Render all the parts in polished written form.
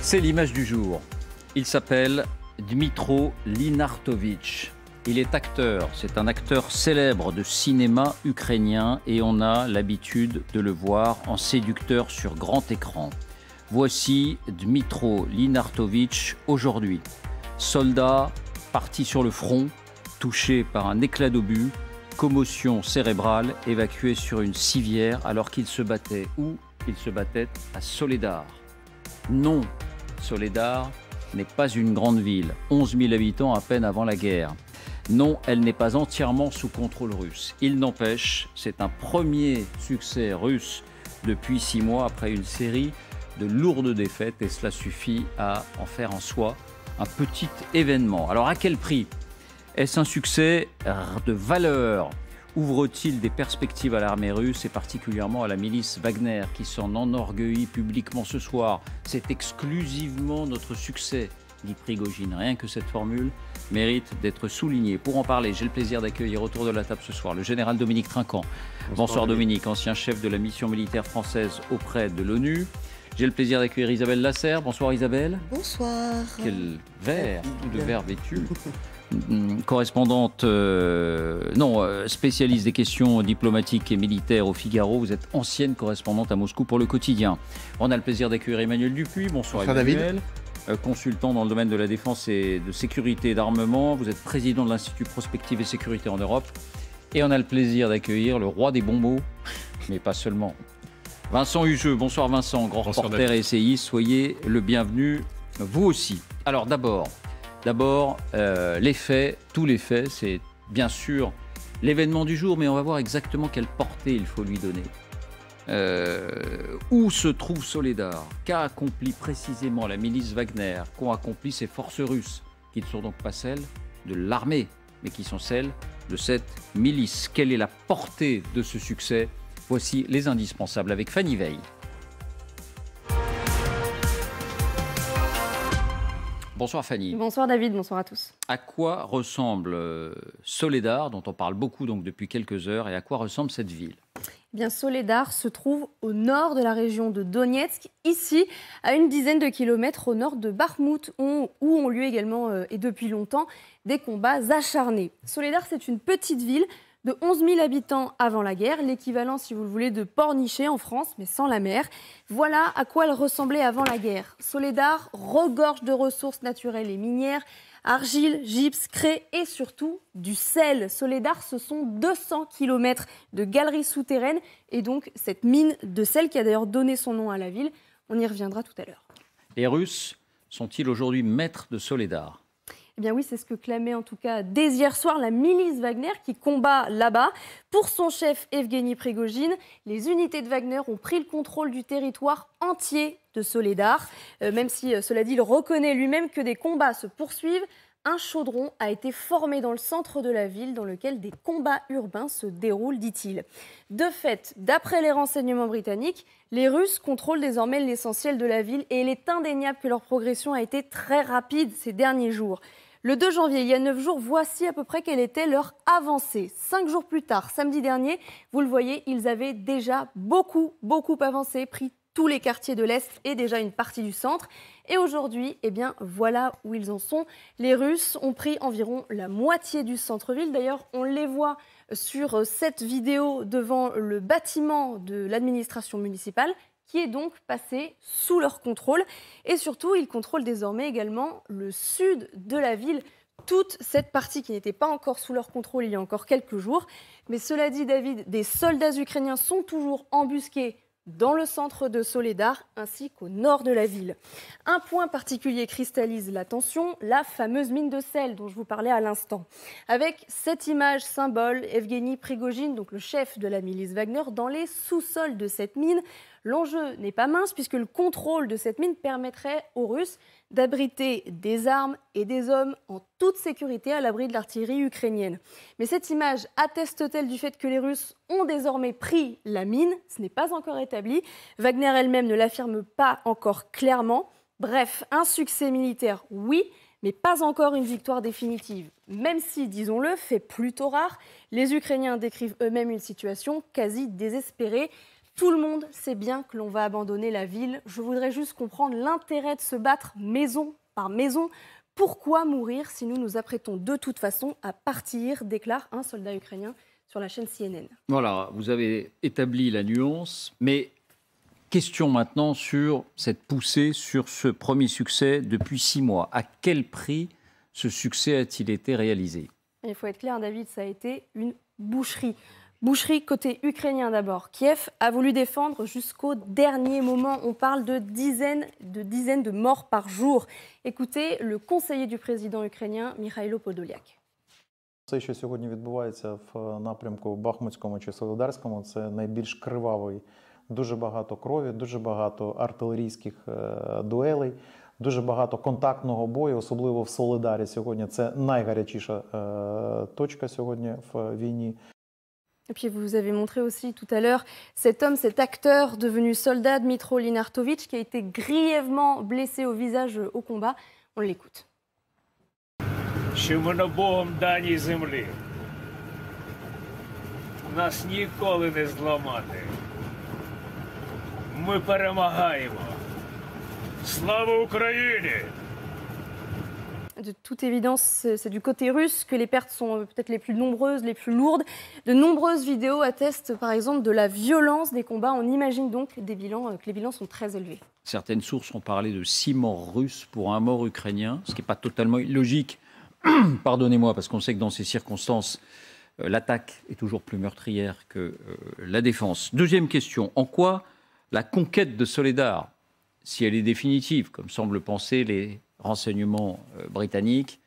C'est l'image du jour. Il s'appelle Dmytro Linartovitch. Il est acteur, c'est un acteur célèbre de cinéma ukrainien et on a l'habitude de le voir en séducteur sur grand écran. Voici Dmytro Linartovitch aujourd'hui. Soldat parti sur le front, touché par un éclat d'obus, commotion cérébrale, évacué sur une civière alors qu'il se battait. Où il se battait à Soledar. Non, Soledar n'est pas une grande ville, 11 000 habitants à peine avant la guerre. Non, elle n'est pas entièrement sous contrôle russe. Il n'empêche, c'est un premier succès russe depuis 6 mois après une série de lourdes défaites et cela suffit à en faire en soi un petit événement. Alors à quel prix ? Est-ce un succès de valeur ? Ouvre-t-il des perspectives à l'armée russe et particulièrement à la milice Wagner qui s'en enorgueillit publiquement ce soir ? C'est exclusivement notre succès, dit Prigojine. Rien que cette formule mérite d'être soulignée. Pour en parler, j'ai le plaisir d'accueillir autour de la table ce soir le général Dominique Trinquant. Bonsoir Dominique, ancien chef de la mission militaire française auprès de l'ONU. J'ai le plaisir d'accueillir Isabelle Lasserre. Bonsoir Isabelle. Bonsoir. Quel verre, tout de verre vêtu. Correspondante, spécialiste des questions diplomatiques et militaires au Figaro. Vous êtes ancienne correspondante à Moscou pour Le Quotidien. On a le plaisir d'accueillir Emmanuel Dupuis. Bonsoir Emmanuel. David. Consultant dans le domaine de la défense et de sécurité et d'armement. Vous êtes président de l'Institut Prospective et Sécurité en Europe. Et on a le plaisir d'accueillir le roi des bons mots, mais pas seulement. Vincent Hugeux. Bonsoir Vincent, grand reporter et essayiste. Soyez le bienvenu, vous aussi. Alors d'abord, les faits, tous les faits, c'est bien sûr l'événement du jour, mais on va voir exactement quelle portée il faut lui donner. Où se trouve Soledar ? Qu'a accompli précisément la milice Wagner ? Qu'ont accompli ces forces russes, qui ne sont donc pas celles de l'armée, mais qui sont celles de cette milice ? Quelle est la portée de ce succès ? Voici les indispensables avec Fanny Veil. Bonsoir Fanny. Bonsoir David, bonsoir à tous. À quoi ressemble Soledar, dont on parle beaucoup donc depuis quelques heures, et à quoi ressemble cette ville ? Eh bien, Soledar se trouve au nord de la région de Donetsk, ici, à une dizaine de kilomètres au nord de Bakhmout, où ont lieu également, et depuis longtemps, des combats acharnés. Soledar, c'est une petite ville de 11 000 habitants avant la guerre, l'équivalent, si vous le voulez, de Pornichet en France, mais sans la mer. Voilà à quoi elle ressemblait avant la guerre. Soledar regorge de ressources naturelles et minières, argile, gypse, craie et surtout du sel. Soledar, ce sont 200 km de galeries souterraines et donc cette mine de sel qui a d'ailleurs donné son nom à la ville. On y reviendra tout à l'heure. Les Russes sont-ils aujourd'hui maîtres de Soledar ? Eh bien oui, c'est ce que clamait en tout cas dès hier soir la milice Wagner qui combat là-bas. Pour son chef Evgeny Prigojine, les unités de Wagner ont pris le contrôle du territoire entier de Soledar. Même si, cela dit, il reconnaît lui-même que des combats se poursuivent. Un chaudron a été formé dans le centre de la ville dans lequel des combats urbains se déroulent, dit-il. De fait, d'après les renseignements britanniques, les Russes contrôlent désormais l'essentiel de la ville et il est indéniable que leur progression a été très rapide ces derniers jours. Le 2 janvier, il y a 9 jours, voici à peu près quelle était leur avancée. 5 jours plus tard, samedi dernier, vous le voyez, ils avaient déjà beaucoup avancé, pris tous les quartiers de l'Est et déjà une partie du centre. Et aujourd'hui, eh bien, voilà où ils en sont. Les Russes ont pris environ la moitié du centre-ville. D'ailleurs, on les voit sur cette vidéo devant le bâtiment de l'administration municipale, qui est donc passé sous leur contrôle. Et surtout, ils contrôlent désormais également le sud de la ville, toute cette partie qui n'était pas encore sous leur contrôle il y a encore quelques jours. Mais cela dit, David, des soldats ukrainiens sont toujours embusqués dans le centre de Soledar ainsi qu'au nord de la ville. Un point particulier cristallise l'attention, la fameuse mine de sel dont je vous parlais à l'instant. Avec cette image symbole, Evgeny Prigojine, donc le chef de la milice Wagner, dans les sous-sols de cette mine. L'enjeu n'est pas mince puisque le contrôle de cette mine permettrait aux Russes d'abriter des armes et des hommes en toute sécurité à l'abri de l'artillerie ukrainienne. Mais cette image atteste-t-elle du fait que les Russes ont désormais pris la mine ? Ce n'est pas encore établi. Wagner elle-même ne l'affirme pas encore clairement. Bref, un succès militaire, oui, mais pas encore une victoire définitive. Même si, disons-le, fait plutôt rare, les Ukrainiens décrivent eux-mêmes une situation quasi désespérée. Tout le monde sait bien que l'on va abandonner la ville. Je voudrais juste comprendre l'intérêt de se battre maison par maison. Pourquoi mourir si nous nous apprêtons de toute façon à partir, déclare un soldat ukrainien sur la chaîne CNN. Voilà, vous avez établi la nuance, mais question maintenant sur cette poussée, sur ce premier succès depuis 6 mois. À quel prix ce succès a-t-il été réalisé? Il faut être clair, David, ça a été une boucherie. Boucherie côté ukrainien d'abord. Kiev a voulu défendre jusqu'au dernier moment. On parle de dizaines de morts par jour. Écoutez le conseiller du président ukrainien, Mikhailo Podolyak. Все, що сьогодні відбувається в напрямку Бахмутському чи Солидарському, це найбільш кривавий. Дуже багато крові, дуже багато артилерійських дуелей, дуже багато контактного бою, особливо в Солидарі сьогодні. Це найгарячіша точка сьогодні в війні. Et puis vous avez montré aussi tout à l'heure cet homme, cet acteur devenu soldat, Dmytro Linartovitch, qui a été grièvement blessé au visage au combat. On l'écoute. Що ми на Богом даній землі. Нас ніколи не зламати. Ми перемагаємо. Слава Україні! De toute évidence, c'est du côté russe que les pertes sont peut-être les plus nombreuses, les plus lourdes. De nombreuses vidéos attestent par exemple de la violence des combats. On imagine donc que les bilans sont très élevés. Certaines sources ont parlé de 6 morts russes pour 1 mort ukrainien, ce qui n'est pas totalement illogique. Pardonnez-moi, parce qu'on sait que dans ces circonstances, l'attaque est toujours plus meurtrière que la défense. Deuxième question, en quoi la conquête de Soledar, si elle est définitive, comme semblent penser les renseignements britanniques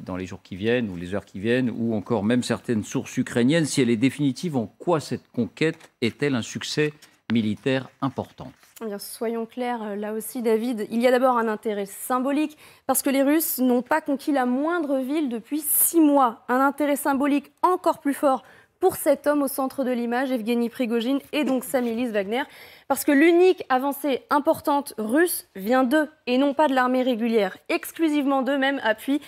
dans les jours qui viennent ou les heures qui viennent, ou encore même certaines sources ukrainiennes, si elle est définitive, en quoi cette conquête est-elle un succès militaire important? Eh bien, soyons clairs, là aussi, David, il y a d'abord un intérêt symbolique, parce que les Russes n'ont pas conquis la moindre ville depuis 6 mois. Un intérêt symbolique encore plus fort pour cet homme au centre de l'image, Evgeny Prigojine, et donc sa milice Wagner, parce que l'unique avancée importante russe vient d'eux, et non pas de l'armée régulière. Exclusivement d'eux, même, appuie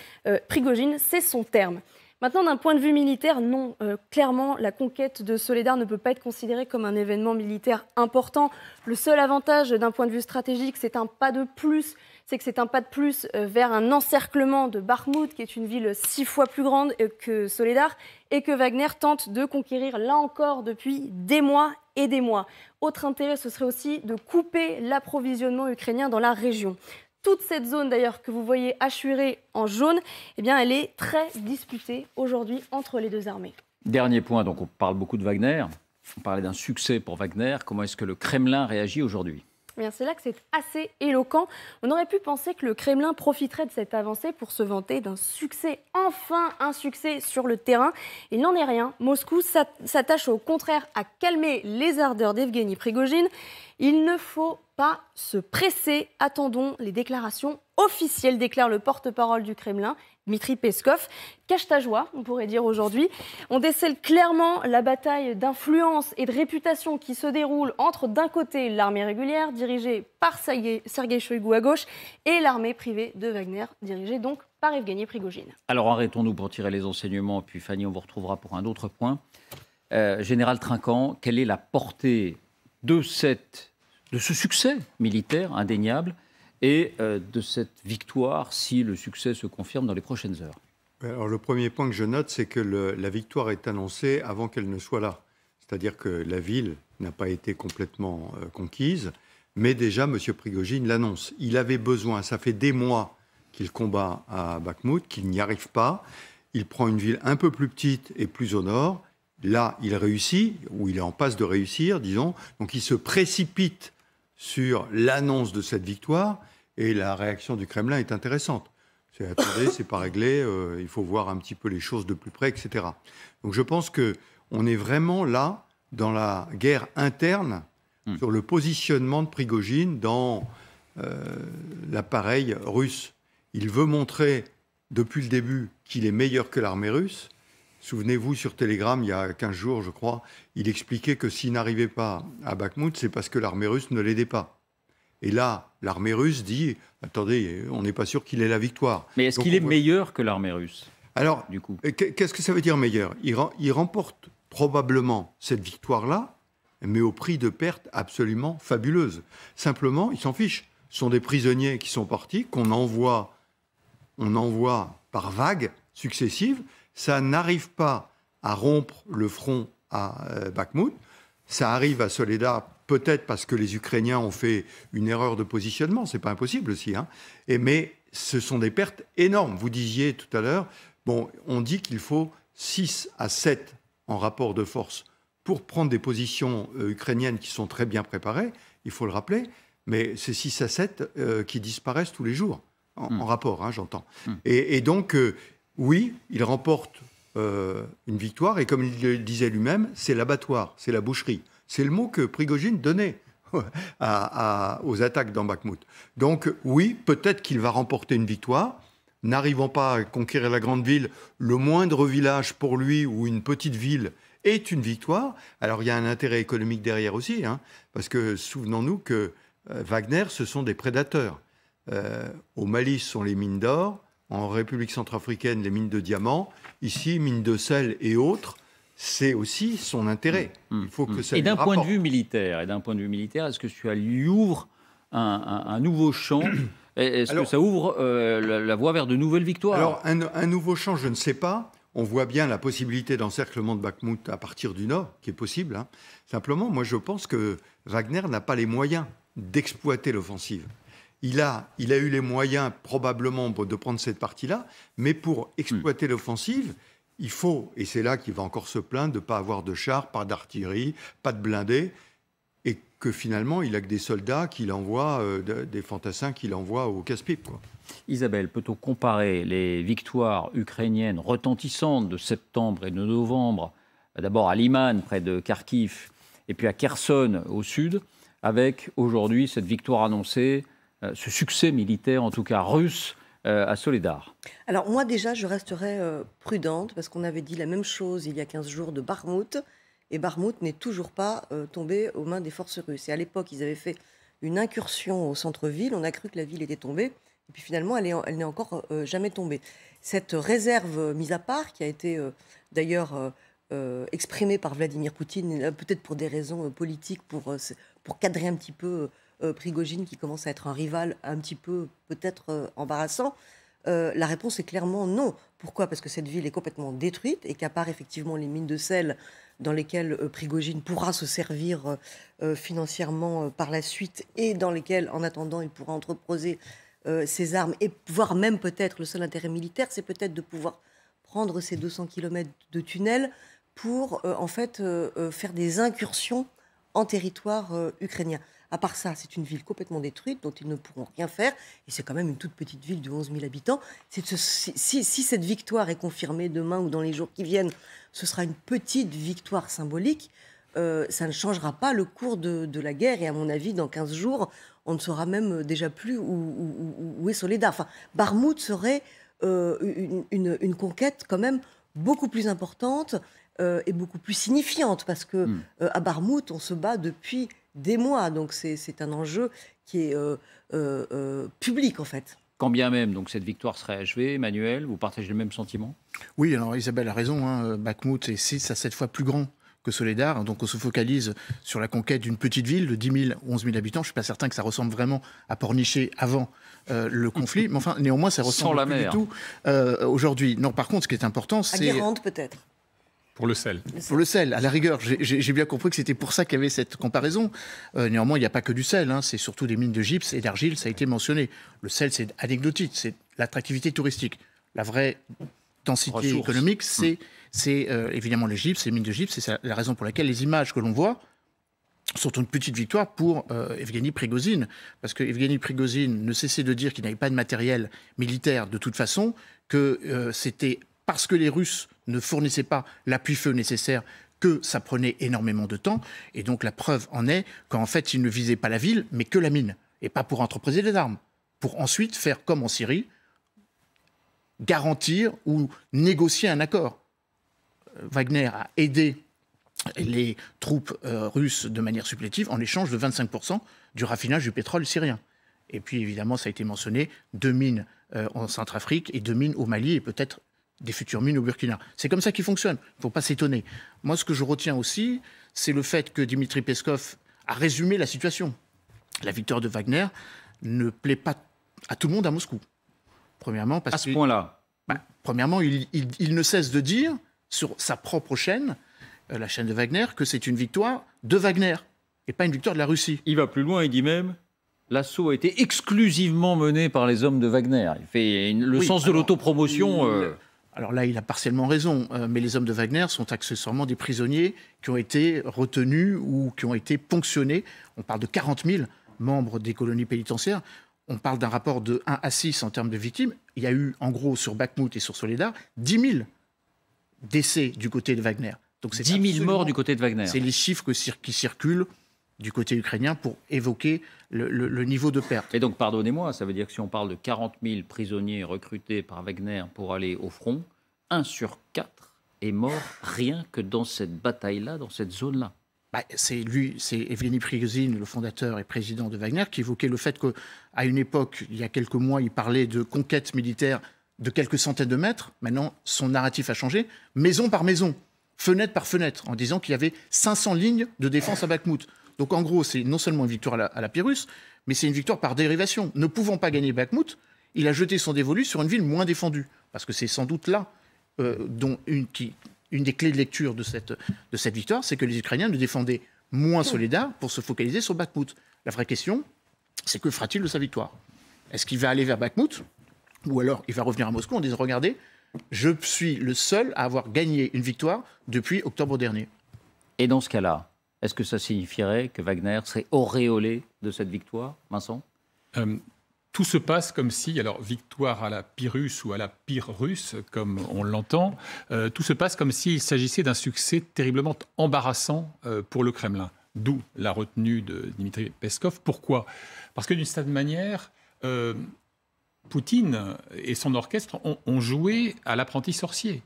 Prigojine, c'est son terme. Maintenant, d'un point de vue militaire, non. Clairement, la conquête de Soledar ne peut pas être considérée comme un événement militaire important. Le seul avantage d'un point de vue stratégique, c'est un pas de plus. C'est que c'est un pas de plus vers un encerclement de Bakhmout, qui est une ville 6 fois plus grande que Soledar, et que Wagner tente de conquérir, là encore, depuis des mois et des mois. Autre intérêt, ce serait aussi de couper l'approvisionnement ukrainien dans la région. Toute cette zone, d'ailleurs, que vous voyez hachurée en jaune, eh bien, elle est très disputée aujourd'hui entre les deux armées. Dernier point, donc on parle beaucoup de Wagner. On parlait d'un succès pour Wagner. Comment est-ce que le Kremlin réagit aujourd'hui? Eh bien, c'est là que c'est assez éloquent. On aurait pu penser que le Kremlin profiterait de cette avancée pour se vanter d'un succès, enfin un succès sur le terrain. Il n'en est rien. Moscou s'attache au contraire à calmer les ardeurs d'Evgeny Prigojine. Il ne faut pas se presser. Attendons les déclarations officielles, déclare le porte-parole du Kremlin, Dmitri Peskov. Cache ta joie, on pourrait dire aujourd'hui. On décèle clairement la bataille d'influence et de réputation qui se déroule entre, d'un côté, l'armée régulière, dirigée par Sergei Shoigu à gauche, et l'armée privée de Wagner, dirigée donc par Evgeny Prigojine. Alors arrêtons-nous pour tirer les enseignements, puis Fanny, on vous retrouvera pour un autre point. Général Trinquant, quelle est la portée de ce succès militaire indéniable et de cette victoire si le succès se confirme dans les prochaines heures? Alors, le premier point que je note, c'est que la victoire est annoncée avant qu'elle ne soit là. C'est-à-dire que la ville n'a pas été complètement conquise, mais déjà, M. Prigojine l'annonce. Il avait besoin, ça fait des mois qu'il combat à Bakhmout, qu'il n'y arrive pas. Il prend une ville un peu plus petite et plus au nord. Là, il réussit, ou il est en passe de réussir, disons. Donc, il se précipite sur l'annonce de cette victoire, et la réaction du Kremlin est intéressante. C'est attendez, c'est pas réglé, il faut voir un petit peu les choses de plus près, etc. Donc je pense qu'on est vraiment là, dans la guerre interne, sur le positionnement de Prigojine dans l'appareil russe. Il veut montrer, depuis le début, qu'il est meilleur que l'armée russe. Souvenez-vous, sur Telegram, il y a 15 jours, je crois, il expliquait que s'il n'arrivait pas à Bakhmout, c'est parce que l'armée russe ne l'aidait pas. Et là, l'armée russe dit « Attendez, on n'est pas sûr qu'il ait la victoire. » Mais est-ce qu'il est meilleur que l'armée russe? Alors, du coup, qu'est-ce que ça veut dire meilleur? Il remporte probablement cette victoire-là mais au prix de pertes absolument fabuleuses. Simplement, ils s'en fichent. Ce sont des prisonniers qui sont partis, on envoie par vagues successives. Ça n'arrive pas à rompre le front à Bakhmout. Ça arrive à Soledar, peut-être parce que les Ukrainiens ont fait une erreur de positionnement. C'est pas impossible aussi. Hein. Mais ce sont des pertes énormes. Vous disiez tout à l'heure, bon, on dit qu'il faut 6 à 7 en rapport de force pour prendre des positions ukrainiennes qui sont très bien préparées, il faut le rappeler, mais c'est 6 à 7 qui disparaissent tous les jours, en rapport, hein, j'entends. Et donc, oui, il remporte une victoire, et comme il le disait lui-même, c'est l'abattoir, c'est la boucherie. C'est le mot que Prigojine donnait aux attaques dans Bakhmout. Donc, oui, peut-être qu'il va remporter une victoire. N'arrivant pas à conquérir la grande ville, le moindre village pour lui ou une petite ville est une victoire. Alors, il y a un intérêt économique derrière aussi, hein, parce que souvenons-nous que Wagner, ce sont des prédateurs. Au Mali, ce sont les mines d'or. En République centrafricaine, les mines de diamants. Ici, mines de sel et autres. C'est aussi son intérêt. Il faut que ça et lui d'un point de rapporte. vue militaire, est-ce que ça lui ouvre un nouveau champ? Est-ce que ça ouvre la voie vers de nouvelles victoires? Alors, un nouveau champ, je ne sais pas. On voit bien la possibilité d'encerclement de Bakhmout à partir du nord, qui est possible. Hein. Simplement, moi, je pense que Wagner n'a pas les moyens d'exploiter l'offensive. Il a eu les moyens, probablement, de prendre cette partie-là, mais pour exploiter l'offensive, il faut, et c'est là qu'il va encore se plaindre de ne pas avoir de chars, pas d'artillerie, pas de blindés, et que finalement, il n'a que des soldats qu'il envoie, des fantassins qu'il envoie au casse-pipe, quoi. Isabelle, peut-on comparer les victoires ukrainiennes retentissantes de septembre et de novembre, d'abord à Liman, près de Kharkiv, et puis à Kherson, au sud, avec aujourd'hui cette victoire annoncée, ce succès militaire, en tout cas russe, à Soledar? Alors moi déjà, je resterai prudente, parce qu'on avait dit la même chose il y a 15 jours de Bakhmout, et Bakhmout n'est toujours pas tombé aux mains des forces russes. Et à l'époque, ils avaient fait une incursion au centre-ville, on a cru que la ville était tombée, et puis finalement, elle n'est encore jamais tombée. Cette réserve mise à part, qui a été d'ailleurs exprimée par Vladimir Poutine, peut-être pour des raisons politiques, pour cadrer un petit peu Prigojine, qui commence à être un rival un petit peu peut-être embarrassant, la réponse est clairement non. Pourquoi ? Parce que cette ville est complètement détruite et qu'à part effectivement les mines de sel dans lesquelles Prigojine pourra se servir financièrement par la suite et dans lesquelles, en attendant, il pourra entreposer ses armes et voire même peut-être le seul intérêt militaire, c'est peut-être de pouvoir prendre ces 200 km de tunnels pour en fait faire des incursions en territoire ukrainien. À part ça, c'est une ville complètement détruite dont ils ne pourront rien faire. Et c'est quand même une toute petite ville de 11 000 habitants. Si cette victoire est confirmée demain ou dans les jours qui viennent, ce sera une petite victoire symbolique. Ça ne changera pas le cours de la guerre. Et à mon avis, dans 15 jours, on ne saura même déjà plus où est Soledar. Enfin, Bakhmout serait une conquête quand même beaucoup plus importante et beaucoup plus signifiante. Parce que à Bakhmout, on se bat depuis des mois, donc c'est un enjeu qui est public en fait. Quand bien même donc cette victoire serait achevée, Emmanuel, vous partagez le même sentiment? Oui, alors Isabelle a raison, hein, Bakhmout est 6 à 7 fois plus grand que Soledar, donc on se focalise sur la conquête d'une petite ville de 10 000, 11 000 habitants. Je ne suis pas certain que ça ressemble vraiment à Pornichet avant le conflit, mais enfin néanmoins ça ressemble plus du tout aujourd'hui. Non, par contre, ce qui est important, c'est... À Guérande peut-être. Pour le sel. Pour le sel, à la rigueur. J'ai bien compris que c'était pour ça qu'il y avait cette comparaison. Néanmoins, il n'y a pas que du sel, hein, c'est surtout des mines de gypse et d'argile, ça a été mentionné. Le sel, c'est anecdotique, c'est l'attractivité touristique. La vraie densité économique, c'est évidemment le gypse, les mines de gypse, c'est la raison pour laquelle les images que l'on voit sont une petite victoire pour Evgeny Prigojine. Parce que Evgeny Prigojine ne cessait de dire qu'il n'avait pas de matériel militaire de toute façon, que c'était parce que les Russes ne fournissaient pas l'appui-feu nécessaire que ça prenait énormément de temps. Et donc la preuve en est qu'en fait, ils ne visaient pas la ville, mais que la mine. Et pas pour entreposer des armes. Pour ensuite faire comme en Syrie, garantir ou négocier un accord. Wagner a aidé les troupes russes de manière supplétive en échange de 25% du raffinage du pétrole syrien. Et puis évidemment, ça a été mentionné, 2 mines en Centrafrique et 2 mines au Mali et peut-être des futures mines au Burkina. C'est comme ça qu'il fonctionne. Il ne faut pas s'étonner. Moi, ce que je retiens aussi, c'est le fait que Dimitri Peskov a résumé la situation. La victoire de Wagner ne plaît pas à tout le monde à Moscou. Premièrement, parce à ce point-là. Premièrement, il ne cesse de dire sur sa propre chaîne, la chaîne de Wagner, que c'est une victoire de Wagner et pas une victoire de la Russie. Il va plus loin, il dit même l'assaut a été exclusivement mené par les hommes de Wagner. Il fait le sens de l'autopromotion. Alors là, il a partiellement raison, mais les hommes de Wagner sont accessoirement des prisonniers qui ont été retenus ou qui ont été ponctionnés. On parle de 40 000 membres des colonies pénitentiaires. On parle d'un rapport de 1 à 6 en termes de victimes. Il y a eu, en gros, sur Bakhmout et sur Soledar, 10 000 décès du côté de Wagner. Donc 10 000 morts du côté de Wagner. C'est les chiffres qui circulent du côté ukrainien pour évoquer le niveau de perte. Et donc, pardonnez-moi, ça veut dire que si on parle de 40 000 prisonniers recrutés par Wagner pour aller au front, 1 sur 4 est mort rien que dans cette bataille-là, dans cette zone-là. C'est Evgeny Prigozhin, le fondateur et président de Wagner, qui évoquait le fait qu'à une époque, il y a quelques mois, il parlait de conquête militaire de quelques centaines de mètres. Maintenant, son narratif a changé, maison par maison, fenêtre par fenêtre, en disant qu'il y avait 500 lignes de défense à Bakhmout. Donc en gros, c'est non seulement une victoire à la Pyrrhus, mais c'est une victoire par dérivation. Ne pouvant pas gagner Bakhmout, il a jeté son dévolu sur une ville moins défendue. Parce que c'est sans doute là dont une des clés de lecture de cette victoire, c'est que les Ukrainiens ne défendaient moins Soledar pour se focaliser sur Bakhmout. La vraie question, c'est que fera-t-il de sa victoire? Est-ce qu'il va aller vers Bakhmout? Ou alors il va revenir à Moscou en disant « Regardez, je suis le seul à avoir gagné une victoire depuis octobre dernier ». Et dans ce cas-là, est-ce que ça signifierait que Wagner serait auréolé de cette victoire, Vincent? Tout se passe comme si, alors victoire à la Pyrrhus ou à la Pyrrhus, comme on l'entend, tout se passe comme s'il s'agissait d'un succès terriblement embarrassant pour le Kremlin. D'où la retenue de Dimitri Peskov. Pourquoi? Parce que d'une certaine manière, Poutine et son orchestre ont joué à l'apprenti sorcier.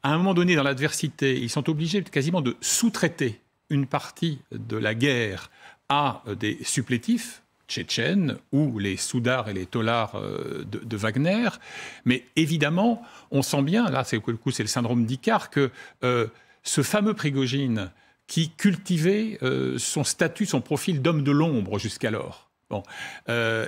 À un moment donné, dans l'adversité, ils sont obligés quasiment de sous-traiter une partie de la guerre à des supplétifs tchétchènes ou les soudars et les tolards de Wagner. Mais évidemment, on sent bien, là c'est le syndrome d'Icare, que ce fameux Prigojine qui cultivait son statut, son profil d'homme de l'ombre jusqu'alors,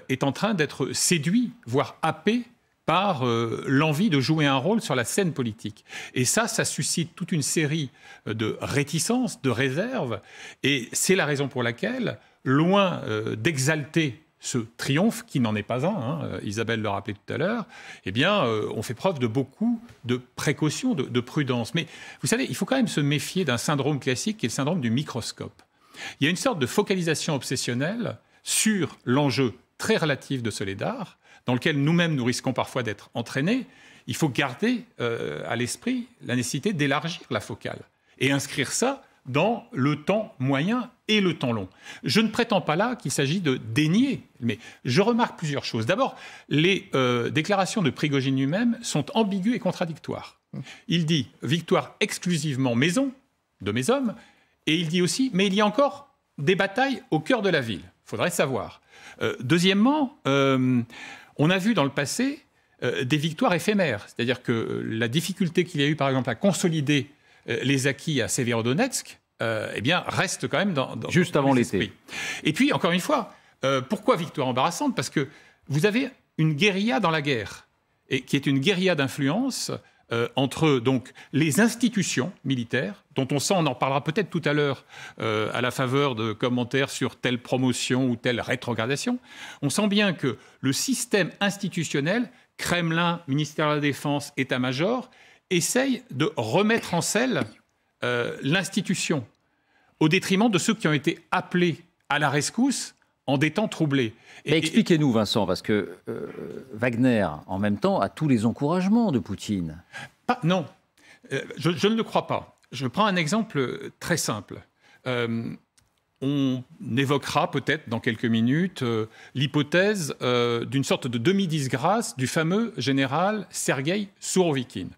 est en train d'être séduit, voire happé par l'envie de jouer un rôle sur la scène politique. Et ça suscite toute une série de réticences, de réserves, et c'est la raison pour laquelle, loin d'exalter ce triomphe, qui n'en est pas un, Isabelle le rappelait tout à l'heure, eh bien, on fait preuve de beaucoup de précaution, de prudence. Mais vous savez, il faut quand même se méfier d'un syndrome classique, qui est le syndrome du microscope. Il y a une sorte de focalisation obsessionnelle sur l'enjeu très relatif de Soledar, dans lequel nous-mêmes nous risquons parfois d'être entraînés. Il faut garder à l'esprit la nécessité d'élargir la focale et inscrire ça dans le temps moyen et le temps long. Je ne prétends pas là qu'il s'agit de dénier, mais je remarque plusieurs choses. D'abord, les déclarations de Prigojine lui-même sont ambiguës et contradictoires. Il dit « victoire exclusivement maison, de mes hommes », et il dit aussi « mais il y a encore des batailles au cœur de la ville ». Il faudrait savoir. Deuxièmement, on a vu dans le passé des victoires éphémères, c'est-à-dire que la difficulté qu'il y a eu, par exemple, à consolider les acquis à Sévérodonetsk, eh bien, reste quand même dans juste avant l'été. Et puis, encore une fois, pourquoi victoire embarrassante? Parce que vous avez une guérilla dans la guerre, et qui est une guérilla d'influence entre donc les institutions militaires, dont on en parlera peut-être tout à l'heure à la faveur de commentaires sur telle promotion ou telle rétrogradation. On sent bien que le système institutionnel, Kremlin, ministère de la Défense, État-major, essaye de remettre en selle l'institution au détriment de ceux qui ont été appelés à la rescousse en des temps troublés. Expliquez-nous, Vincent, parce que Wagner, en même temps, a tous les encouragements de Poutine. Non, je ne le crois pas. Je prends un exemple très simple. On évoquera peut-être dans quelques minutes l'hypothèse d'une sorte de demi-disgrâce du fameux général Sergueï Sourovikine.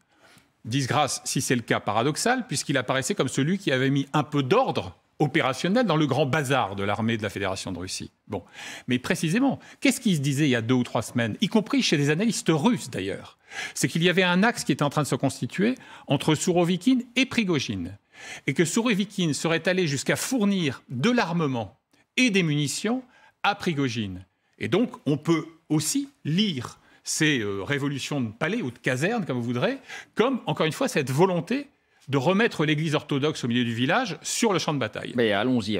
Disgrâce, si c'est le cas, paradoxal, puisqu'il apparaissait comme celui qui avait mis un peu d'ordre opérationnel dans le grand bazar de l'armée de la Fédération de Russie. Bon. Mais précisément, qu'est-ce qui se disait il y a 2 ou 3 semaines, y compris chez des analystes russes d'ailleurs? C'est qu'il y avait un axe qui était en train de se constituer entre Sourovikine et Prigojine. et que Sourovikine serait allé jusqu'à fournir de l'armement et des munitions à Prigojine. Et donc, on peut aussi lire ces révolutions de palais ou de casernes, comme vous voudrez, comme, encore une fois, cette volonté de remettre l'Église orthodoxe au milieu du village sur le champ de bataille. Mais allons-y.